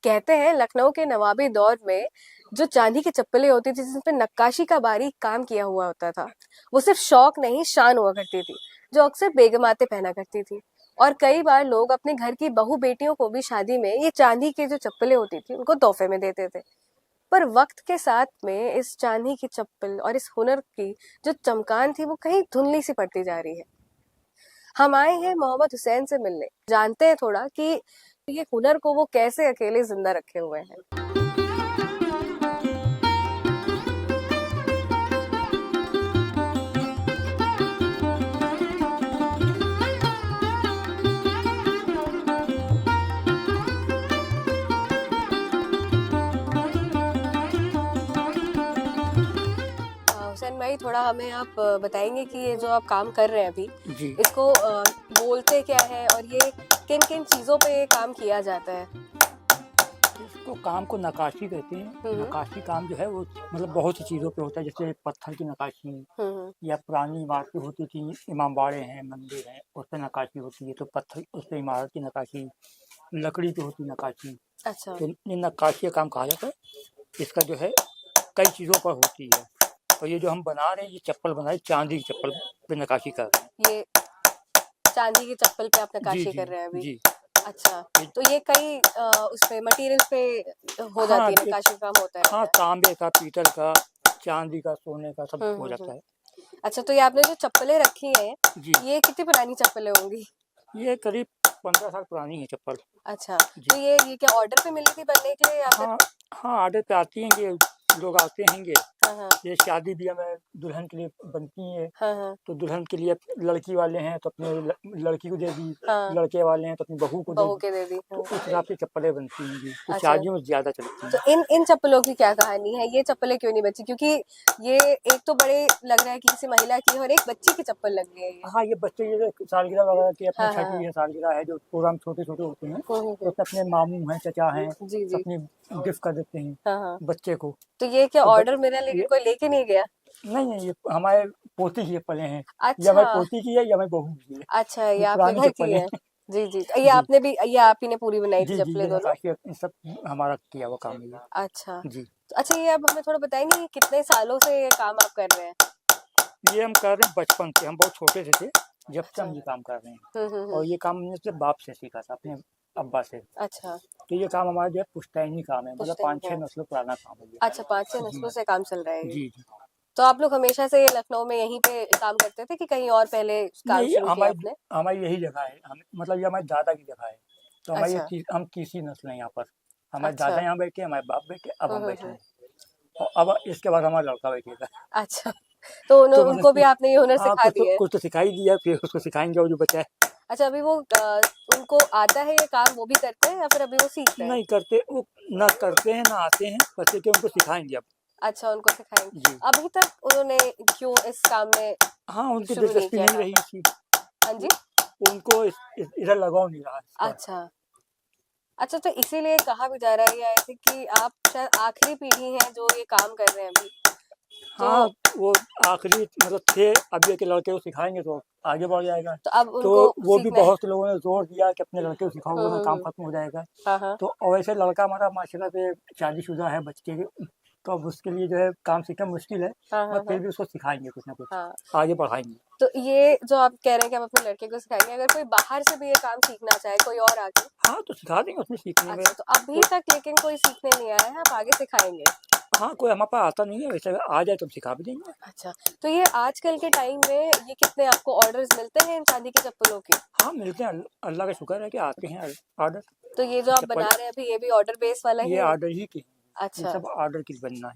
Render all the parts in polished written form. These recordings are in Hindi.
कहते हैं लखनऊ के नवाबी दौर में जो चांदी की चप्पलें होती थी जिस पे नक्काशी का बारीक काम किया हुआ होता था, वो सिर्फ शौक नहीं शान हुआ करती थी, जो अक्सर बेगमातें पहना करती थी। और कई बार लोग अपने घर की बहू बेटियों को भी शादी में ये चांदी की जो चप्पलें होती थी उनको तोहफे में देते थे। पर वक्त के साथ में इस चांदी की चप्पल और इस हुनर की जो चमकान थी वो कहीं धुंधली सी पड़ती जा रही है। हम आए हैं मोहम्मद हुसैन से मिलने, जानते हैं थोड़ा कि ये हुनर को वो कैसे अकेले जिंदा रखे हुए हैं। हुसैन भाई, थोड़ा हमें आप बताएंगे कि ये जो आप काम कर रहे हैं अभी, जी इसको बोलते क्या है और ये किन किन चीजों पे ये काम किया जाता है? इसको काम को नक्काशी कहते हैं। नक्काशी काम जो है वो मतलब बहुत सी चीज़ों पे होता है, जैसे पत्थर की नक्काशी या पुरानी इमारतें होती थी, इमामबाड़े हैं, मंदिर हैं, उस पर नक्काशी होती है। तो पत्थर उस पर इमारत की नक्काशी, लकड़ी पे होती नक्काशी। अच्छा। तो ये नक्काशी का काम कहा जाता है। इसका जो है कई चीज़ों पर होती है। और ये जो हम बना रहे हैं, ये चप्पल बना रहे हैं, चांदी की चप्पल पे नक्काशी कर रहे हैं। ये चांदी की चप्पल पे आप जी नक्काशी जी कर रहे हैं अभी? जी। अच्छा, तो ये कई उस पे मटेरियल पे हो हाँ जाती है, नक्काशी का काम होता है? हाँ, तांबे का, पीतल का, चांदी का, सोने का, सब हो जाता है। अच्छा, तो ये आपने जो चप्पलें रखी हैं, जी, ये कितनी पुरानी चप्पलें होंगी? ये करीब 15 साल पुरानी है चप्पल। अच्छा, जी। तो ये क्या ऑर्डर पे मिली थी बनने के लिए या फिर? हाँ हाँ, ऑर्डर पे आती हैं, ये लोग आते हैंगे। हाँ हाँ ये शादी ब्याह में दुल्हन के लिए बनती है। हाँ हाँ तो दुल्हन के लिए लड़की वाले हैं तो अपने लड़की को दे दी, हाँ, लड़के वाले हैं तो अपनी बहू को दे बहू दी। के दे दी। तो उस हिसाब से चप्पलें बनती हैं जी। तो अच्छा, शादियों में ज़्यादा चलती तो हैं। इन चप्पलों की क्या कहानी है? ये चप्पलें क्यों नहीं बची? क्योंकि ये एक तो बड़े लग रहा है कि किसी महिला की है और एक बच्ची की चप्पल लग रही है ये। हाँ, ये बच्चे ये सालगिरह वगैरह की, अपने हाँ हाँ छठी हाँ। है सालगिरह है, जो प्रोग्राम छोटे छोटे होते हैं, तो अपने मामू हैं, चचा हैं, जी तो जी। अपनी गिफ्ट कर देते हैं हाँ हाँ। बच्चे को। तो ये क्या तो ऑर्डर मेरा लेके ये कोई लेके नहीं गया? नहीं नहीं, ये हमारे पोती की चप्पलें हैं। ये हमारी अच्छा। पोती की है, ये हमारी बहू की है। अच्छा, ये ये आपके पुरानी घर की चप्पलें है? हैं। जी जी। ये जी आपने भी, ये आप ही ने पूरी बनाई थी जी जी, चप्पलें ये दोनों? नक्काशी ये सब हमारा किया हुआ काम है ये। अच्छा। जी, तो अच्छा, ये आप हमें थोड़ा बताएंगे कि कितने सालों से ये काम आप कर रहे हैं? ये हम कर रहे हैं बचपन से, हम बहुत छोटे से थे जब से अच्छा। हम ये काम कर रहे हैं। और ये काम हमने अपने बाप से सीखा था, अपने अब्बा से। अच्छा, तो ये काम हमारा जो है पुश्तैनी काम है, मतलब पुश्तैनी 5-6 है। नस्लों पुराना काम है ये। अच्छा, 5-6 जी नस्लों से काम चल रहा है ये। जी जी। तो आप लोग हमेशा से लखनऊ में यहीं पे काम करते थे कि कहीं और पहले काम नहीं, शुरू किया हमारी आपने? हमारी यही जगह है, हम मतलब ये हमारे दादा की जगह है। तो हमारी अच्छा। हम तीसरी नस्ल है यहाँ पर। हमारे अच्छा। दादा यहाँ बैठे, हमारे बाप बैठे, अब हम बैठे हम्म। हैं। और अब इसके बाद हमारा लड़का बैठेगा। अच्छा, तो तो उनको भी मतलब आपने ये हुनर हाँ, सिखा दिया है? कुछ तो सिखा ही दिया, फिर उसको सिखाएंगे और जो बचा है। अच्छा, अभी वो उनको आता है ये काम, वो भी करते हैं या फिर अभी वो सीख रहे हैं? नहीं करते वो, ना करते हैं ना आते हैं, बस ये कि उनको सिखाएंगे अब। अच्छा, उनको सिखाएंगे। जी अभी तक उन्होंने क्यों इस काम में हाँ, उनकी शुरू नहीं दिलचस्पी किया नहीं काम? रही इसकी। हाँ जी। उनको इधर लगाव नहीं रहा इसका। अच्छा। अच्छा, तो इसीलिए कहा भी जा रहा है ये ऐसे कि आप शायद आखिरी पीढ़ी हैं जो ये काम कर रहे हैं अभी। हाँ, तो वो आखिरी मतलब थे, अब ये के लड़के को सिखाएंगे तो आगे बढ़ जाएगा। अब तो उनको वो भी सीखना है। बहुत से लोगों ने जोर दिया कि अपने लड़के को सिखाओ, वरना काम हम्म। खत्म हो जाएगा। हाँ हाँ तो और वैसे लड़का हमारा माशाल्लाह से शादीशुदा है बच्चे के, तो अब उसके लिए जो है काम सीखना मुश्किल है। हाँ पर हाँ फिर हाँ भी उसको सिखाएंगे कुछ ना कुछ, हाँ। आगे बढ़ाएंगे। तो ये जो आप कह रहे हैं कि आप अपने लड़के को सिखाएंगे, अगर कोई बाहर से भी ये काम सीखना चाहे, कोई और आके? हाँ, तो सिखा देंगे उसमें सीखने में। अच्छा, तो अभी तक लेकिन कोई सीखने नहीं आया है, आप आगे सिखाएंगे? हाँ, कोई हमारे पास आता नहीं है, वैसे आ जाए तो हम सिखा भी देंगे। अच्छा, तो ये आजकल के टाइम में ये कितने आपको ऑर्डर्स मिलते हैं इन चांदी की चप्पलों के? हाँ, मिलते हैं, अल्लाह का शुक्र है कि आते हैं ऑर्डर। तो ये जो आप चप्पल बना रहे हैं अभी, ये भी ऑर्डर बेस वाला ये ही है? ऑर्डर ही की, ये अच्छा। सब ऑर्डर की बनना है।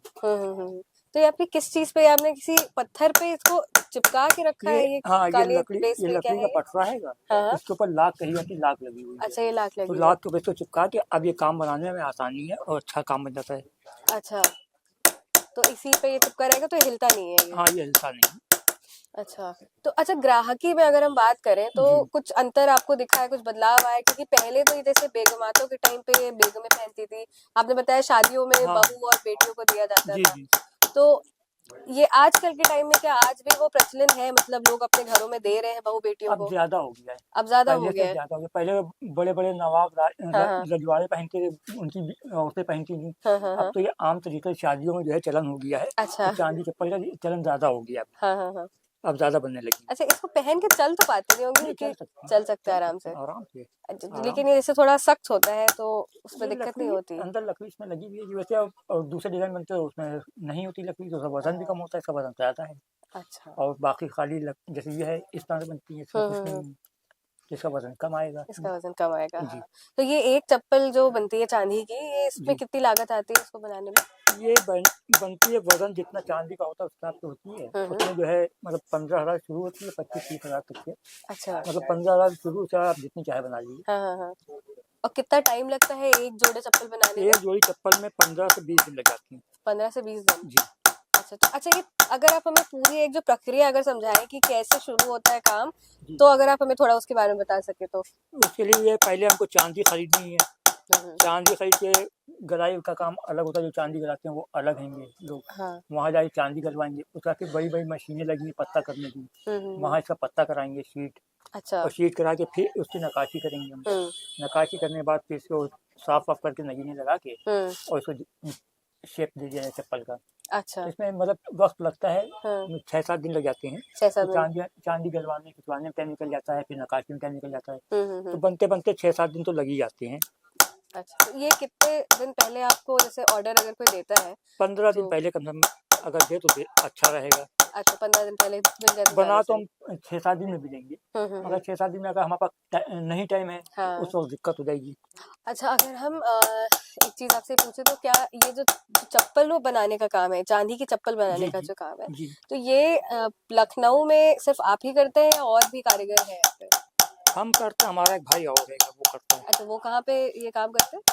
तो ये आपने किस चीज पे, आपने किसी पत्थर पे इसको चिपका के रखा ये है, ये हाँ, काले बेस ये पे क्या लकड़ी है का ये? पटरा हैगा। हाँ हाँ। इसके ऊपर लाख कही जाती है, लाख लगी हुई है। अच्छा, ये लाख तो लगी है। लाख के बेस को चिपका के अब ये काम बनाने में आसानी है और अच्छा काम बन जाता है। अच्छा, तो इसी पे ये चिपका रहेगा तो ये हिलता नहीं है ये? हाँ, ये हिलता नहीं। अच्छा, तो अच्छा, ग्राहकी में अगर हम बात करें तो जी कुछ अंतर आपको दिखा है, कुछ बदलाव आया? क्योंकि पहले तो ये जैसे बेगमातों के टाइम पे ये बेगमें पहनती थी, आपने बताया शादियों में हाँ बहू और बेटियों को दिया जाता जी था। जी। तो ये आजकल के टाइम में क्या आज भी वो प्रचलन है, मतलब लोग अपने घरों में दे रहे हैं बहू बेटियों अब को? ज्यादा हो गया है। अब ज्यादा हो पहले गया से है। ज्यादा हो गया। पहले बड़े बड़े नवाब हाँ हाँ रजवाड़े पहनते थे, उनकी औरतें पहनती थी। हाँ हाँ अब हाँ। तो ये आम तरीके से शादियों में जो है चलन हो गया है, अच्छा। तो चांदी चप्पल का चलन ज्यादा हो गया। हाँ हाँ हाँ। अब ज्यादा बनने लगी। अच्छा, इसको पहन के चल तो पाते नहीं होंगे नहीं, क्योंकि चल सकते हैं आराम सकते से। हैं आराम से। आराम लेकिन ये जैसे थोड़ा सख्त होता है तो उसमें ये दिक्कत नहीं लकड़ी होती। अंदर लकड़ी इसमें लगी हुई है कि वैसे अब और दूसरे डिजाइन बनते हैं उसमें नहीं होती लकड़ी, तो उसका वजन भी कम होता है, इसका वजन ज्यादा है। अच्छा। और बाकी खाली जैसे ये है इस तरह से बनती है, इसमें कुछ नहीं है, तो इसका वजन कम आएगा। इसका वजन कम आएगा, जी। हाँ। तो ये एक चप्पल जो बनती है चांदी की, ये इसमें जी, कितनी लागत आती है इसको बनाने में? ये बनती है, वजन जितना चांदी का होता है उस हिसाब से होती है। हम्म। उसमें जो है मतलब 15,000 शुरू होती है, 25-30,000 तक के। अच्छा। मतलब 15,000 शुरू से आप जितनी चाहे बना लीजिए। हाँ हाँ हाँ। और कितना टाइम लगता है एक जोड़े चप्पल बनाने में? एक जोड़ी चप्पल में 15 से 20 दिन लग जाती हैं। 15 से 20 दिन। जी। अच्छा, तो अच्छा, ये अगर आप हमें पूरी एक जो प्रक्रिया अगर समझाएं कि कैसे शुरू होता है काम, जी, तो अगर आप हमें थोड़ा उसके बारे में बता सके तो। उसके लिए ये पहले हमको चांदी खरीदनी है। चांदी खरीद के गलाई का काम अलग होता है, जो चांदी गलाते हैं वो अलग हैं लोग। हाँ। वहाँ जाके चांदी गलवाएंगे, उसका फिर बड़ी बड़ी मशीनें लगी हैं पत्ता करने की। हम्म। वहाँ इसका पत्ता कराएंगे, शीट। अच्छा। और शीट करा के फिर उसकी नक्काशी करेंगे हम। हम्म नक्काशी करने के बाद फिर इसको साफ वाफ करके नगीने लगा के हम्म। और इसको शेप दे दिया जाए चप्पल का। अच्छा। तो इसमें मतलब वक्त लगता है, हाँ। 6-7 दिन लग जाते हैं। 6-7 तो दिन। चांदी गलवाने खिंचवाने में टाइम निकल जाता है, फिर नक्काशी में टाइम निकल जाता है। तो हम्म। बनते बनते 6-7 दिन तो लग ही जाते हैं। अच्छा, तो ये कितने दिन पहले आपको जैसे ऑर्डर अगर कोई देता है 15 दिन तो? पहले कम से कम अगर दे तो अच्छा रहेगा। अच्छा, 15 दिन पहले मिल जाए तो बना ज्यादा तो सही। हम 6-7 दिन में भी देंगे। हम्म। मगर 6-7 दिन में अगर हमारे पास नहीं टाइम है, हाँ। उस वक्त दिक्कत हो जाएगी। अच्छा, अगर हम एक चीज आपसे पूछे तो क्या ये जो चप्पल वो बनाने का काम है, चांदी की चप्पल बनाने जी, का जी, जो काम है, जी। तो ये लखनऊ में सिर्फ आप ही करते हैं या और भी कारीगर हैं यहाँ पे? हम करते हैं, हमारा एक भाई और है वो करता है। अच्छा, वो कहाँ पे ये काम करते हैं?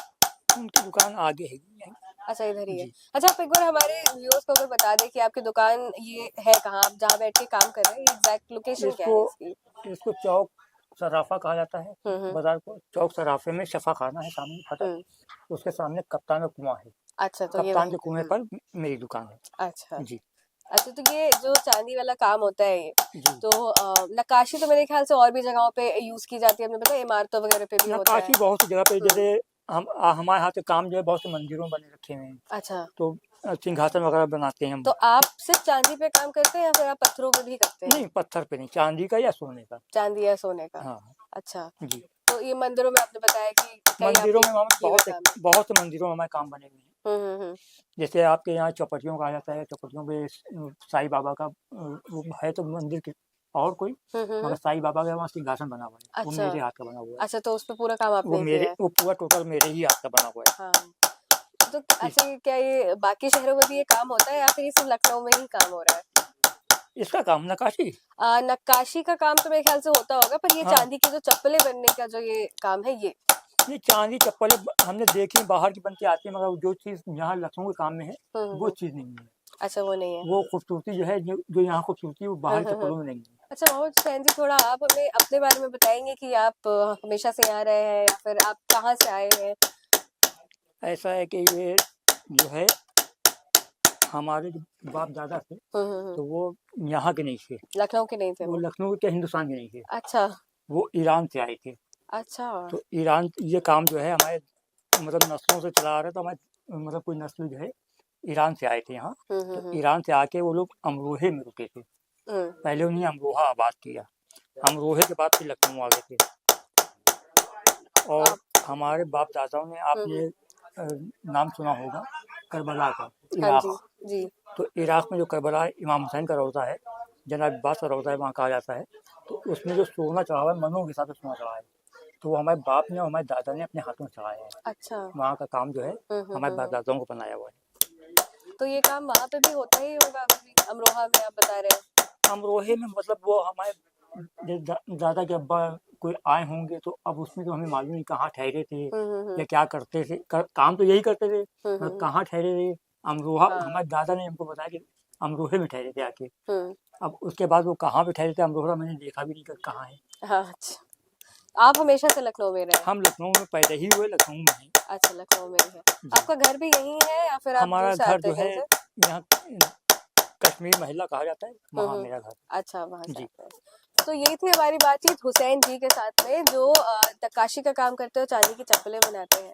उनकी दुकान आगे है यहीं। अच्छा, इधर ही है। जी। अच्छा, आप एक बार हमारे व्यूअर्स को अगर बता दें कि आपकी दुकान ये है कहाँ, आप जहाँ बैठ के काम कर रहे हैं, एग्जैक्ट लोकेशन क्या इसको है इसकी? इसको चौक सराफा कहा जाता है। हम्म। बाजार को चौक सराफे में शफा खाना है, सामने हम्म। फटक उसके सामने कप्तान का कुआं है। अच्छा, तो ये कप्तान वहीं के पे। कुएं पर मेरी दुकान है। अच्छा। जी। अच्छा, तो ये जो चांदी वाला काम होता है ये, जी। तो नक्काशी तो मेरे ख्याल से और भी जगहों पे यूज की जाती है, हमें पता है इमारतों वगैरह पे भी होता है। नक्काशी बहुत सी जगह पे, हम्म। जैसे हमारे यहाँ से काम जो है बहुत से मंदिरों में बने रखे हुए हैं। अच्छा, तो सिंहासन वगैरह बनाते हैं हम। तो आप सिर्फ चांदी पे काम करते हैं या फिर आप पत्थरों पे भी करते हैं? नहीं, पत्थर पे नहीं, चांदी का या सोने का। चांदी या सोने का? हाँ। अच्छा। जी। तो ये मंदिरों में आपने बताया कि कई मंदिरों आपके में हमारे किए हुए काम है। बहुत से मंदिरों में हमारे काम बने हुए हैं। हम्म। जैसे आपके यहाँ चौपटियों का आ जाता है, चौपटियों पे साईं बाबा का वो है तो मंदिर के और कोई, हम्म। मगर साईं बाबा का वहाँ सिंहासन बना हुआ है, वो अच्छा। मेरे हाथ का बना हुआ है। अच्छा, तो उस पे पूरा काम आपने ही किया है? वो पूरा टोटल मेरे ही हाथ का बना हुआ है। हाँ। तो इस, अच्छा, क्या ये बाकी शहरों में भी ये काम होता है या फिर ये सिर्फ लखनऊ में ही काम हो रहा है? इसका काम नक्काशी। नक्काशी का काम तो मेरे ख्याल से होता होगा, पर ये हाँ, चांदी की जो चप्पलें बनने का जो ये काम है ये चांदी चप्पलें हमने देखी बाहर की बनती आती है, मगर जो चीज़ यहाँ लखनऊ के काम में है वो हम्म। चीज़ नहीं है। अच्छा, वो नहीं है। वो खूबसूरती जो है, जो यहाँ खूबसूरती है वो बाहर हाँ। चप्पलों में नहीं है। अच्छा, मोहम्मद हुसैन जी, थोड़ा आप हमें अपने बारे में बताएंगे कि आप हमेशा से यहाँ रहे हैं या फिर आप कहाँ से आए हैं? ऐसा है कि ये जो है हमारे जो बाप दादा थे, हम्म। तो वो यहाँ के नहीं थे। लखनऊ के नहीं थे वो वो? लखनऊ के, हिंदुस्तान के नहीं थे। अच्छा। वो ईरान से आए थे। अच्छा। तो ईरान ये काम जो है हमारे मतलब नस्लों से चला आ रहा है। तो हमारे मतलब कोई नस्ल जो है ईरान से आए थे यहाँ। तो हम्म। ईरान से आके वो लोग अमरोहे में रुके थे। हम्म। पहले उन्हें अमरोहा आबाद किया, अमरोहे के बाद फिर लखनऊ आ गए थे। और हमारे बाप दादाओं ने, आपने नाम सुना होगा करबला का, हाँ इराक। जी। जी। तो इराक में जो करबला इमाम हुसैन का रौज़ा है, जनाब अब्बास का रौज़ा है वहाँ कहा जाता है। तो उसमें जो सोना चढ़ा हुआ है, मनों के हिसाब से सोना चढ़ा है, तो वो हमारे बाप ने और हमारे दादा ने अपने हाथों से चढ़ाया है। अच्छा। वहाँ का काम जो है हमारे बाप दादाओं को बनाया हुआ है। तो ये काम वहाँ पे भी होता ही होगा अभी, अमरोहा में आप बता रहे हैं? अमरोहे में मतलब वो हमारे दादा के अब्बा कोई आए होंगे, तो अब उसमें तो हमें मालूम नहीं कहाँ ठहरे थे या क्या करते थे। काम तो यही करते थे, मगर कहाँ ठहरे थे। अमरोहा हाँ। हमारे दादा ने हमको बताया कि अमरोहे में ठहरे थे आके। हम्म। अब उसके बाद वो कहाँ पे ठहरे थे अमरोहा मैंने देखा भी नहीं कि कहाँ है। हाँ। अच्छा, आप हमेशा से लखनऊ में रहे हैं? हम लखनऊ में पैदा ही हुए, लखनऊ में हैं। अच्छा, लखनऊ में ही है। जी। आपका घर भी यहीं है या फिर आप दूर हमारा से घर आते जो हैं है कहीं से? यहाँ कश्मीर महिला कहा जाता है, वहाँ मेरा घर। अच्छा, वहाँ से जी। आते हैं। तो ये थी हमारी बातचीत हुसैन जी के साथ में, जो नक्काशी का काम करते हैं, चांदी की चप्पलें बनाते हैं।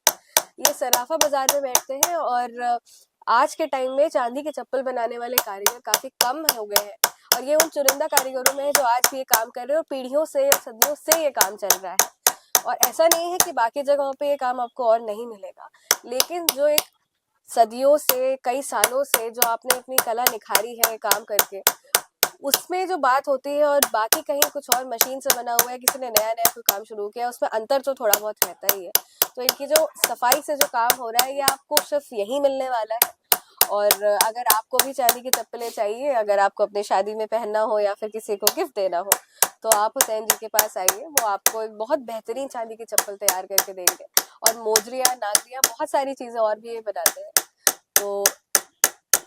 ये सराफा बाजार में बैठते हैं और आज के टाइम में चांदी की चप्पल बनाने वाले कारीगर काफी कम हो गए हैं और ये उन चुनिंदा कारीगरों में है जो आज भी ये काम कर रहे हैं और पीढ़ियों से या सदियों से ये काम चल रहा है। और ऐसा नहीं है कि बाकी जगहों पे ये काम आपको और नहीं मिलेगा, लेकिन जो एक सदियों से, कई सालों से जो आपने अपनी कला निखारी है काम करके, उसमें जो बात होती है और बाकी कहीं कुछ और मशीन से बना हुआ है, किसी ने नया नया कोई काम शुरू किया, उसमें अंतर तो थोड़ा बहुत रहता ही है। तो इनकी जो सफाई से जो काम हो रहा है ये आपको सिर्फ यही मिलने वाला है। और अगर आपको भी चांदी की चप्पलें चाहिए, अगर आपको अपनी शादी में पहनना हो या फिर किसी को गिफ्ट देना हो, तो आप हुसैन जी के पास आइए, वो आपको एक बहुत बेहतरीन चांदी की चप्पल तैयार करके देंगे। और मोजरियाँ, नागरियाँ, बहुत सारी चीज़ें और भी ये बनाते हैं। तो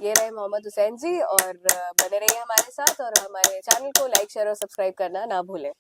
ये रहे मोहम्मद हुसैन जी, और बने रहिए हमारे साथ और हमारे चैनल को लाइक, शेयर और सब्सक्राइब करना ना भूलें।